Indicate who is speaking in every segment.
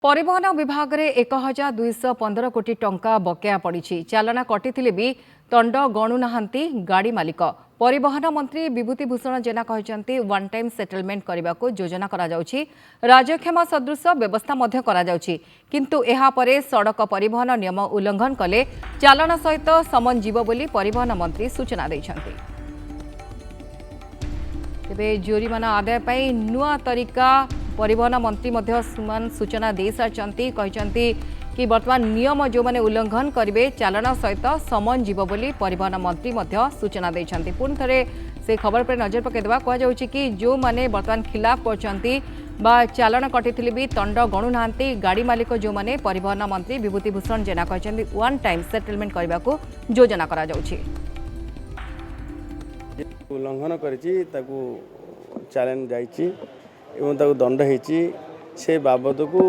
Speaker 1: परिवहन विभाग में 1215 कोटी टंका बकेया पड़ी। चालाना कटिथिले भी दंड गणुना गाड़ी मालिक। परिवहन मंत्री विभूति भूषण जेना कहते वन टाइम सेटलमेंट करने को योजना करा जाउछि। राजक्षमा सदृश व्यवस्था मध्य करा जाउछि। किंतु एहा परे सड़क परिवहन नियम उल्लंघन कले चालाना सहित समन जीव बोली परिवहन मंत्री सूचना दैछन्ति। तेबे जोरिमाना आदाय पई नुआ तरीका परिवहन मंत्री मध्य सूचना दे सारी कहते कि वर्तमान नियम जो माने उल्लंघन करेंगे चालाना सहित समन जीव बोली परिवहन मंत्री मध्य सूचना देछन्ति। पुणी थे से खबर पर नजर पकईदेवा कहुच्छी कि जो माने वर्तमान खिलाफ करछन्ति बा चालान कटिथिले भी दंड गणुना गाड़ी मालिक जो माने परिवहन मंत्री विभूति भूषण जेना कहते वन टाइम सेटलमेंट करने को योजना करा जाउछि।
Speaker 2: उल्लंघन करिछि ताकू चैलेंज जाइछि एवं ताकू दंड होइछि से बाबद को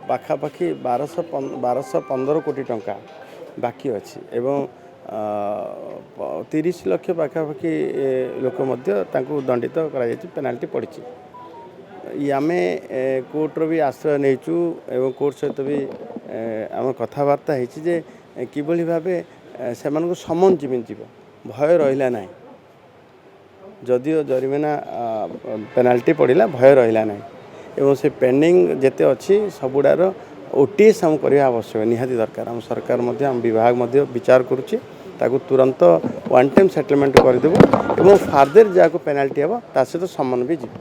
Speaker 2: पाखापाखि 1215 कोटी टंका बाकी अच्छी एवं 30 लाख पाखापाखि लोक दंडित करा पेनाल्टी पड़ी। आम कोर्टर भी आश्रय नहींचु एवं कोर्ट सहित भी आम कथबार्ता होती किभली भाव से समन जीवन जीव भय रहा ना जदिओ जरिमाना पेनाल्टी पड़ा भय रहा ना एवं से पेंडिंग जेते अच्छी सबुडार ओटीएस हम करने आवश्यक निहाती दरकार। हम सरकार हम विभाग विचार करुच्ची ताकू तुरंत वन टाइम सेटलमेंट करदेबू एवं फार्दर जहाँ पेनाल्टी हे ता सहित सम्मान भी जीव।